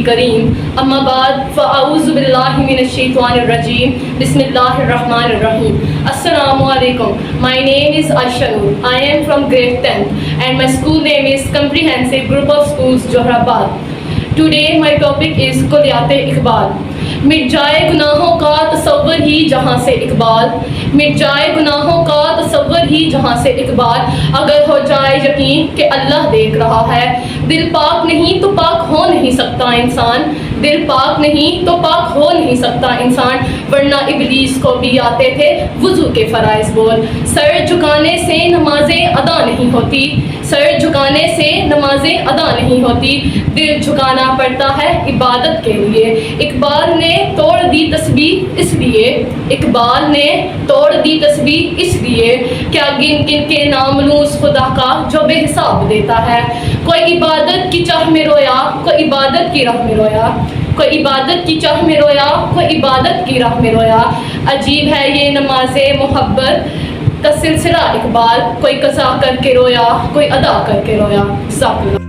کریم اما بعد فاعوذ باللہ من الشیطان الرجیم بسم اللہ الرحمن الرحیم السلام علیکم. My name is Aisha Noor. I am from grade 10th and my school name is Comprehensive Group of Schools Johorabad. Today my topic is کلیات اقبال. مٹ جائے گناہوں کا تصور ہی جہاں سے اقبال، مٹ جائے گناہوں کا تصور ہی جہاں سے اقبال، اگر ہو جائے یقین کہ اللہ دیکھ رہا ہے. دل پاک نہیں تو پاک ہو نہیں سکتا انسان، دل پاک نہیں تو پاک ہو نہیں سکتا انسان، ورنہ ابلیس کو بھی آتے تھے وضو کے فرائض بول. سر جھکانے سے نمازیں ادا نہیں ہوتی، سر جھکانے سے نمازیں ادا نہیں ہوتی، دل جھکانا پڑتا ہے عبادت کے لیے. اقبال نے توڑ دی تسبیح اس لیے، اقبال نے توڑ دی تسبیح اس لیے، کیا گن گن کے نام لوں اس خدا کا جو بے حساب دیتا ہے. کوئی عبادت کی چاہ میں رویا، کوئی عبادت کی راہ میں رویا، کوئی عبادت کی چاہ میں رویا، کوئی عبادت کی راہ میں رویا. عجیب ہے یہ نماز محبت کا سلسلہ اقبال، کوئی قضا کر کے رویا، کوئی ادا کر کے رویا. جزاک اللہ.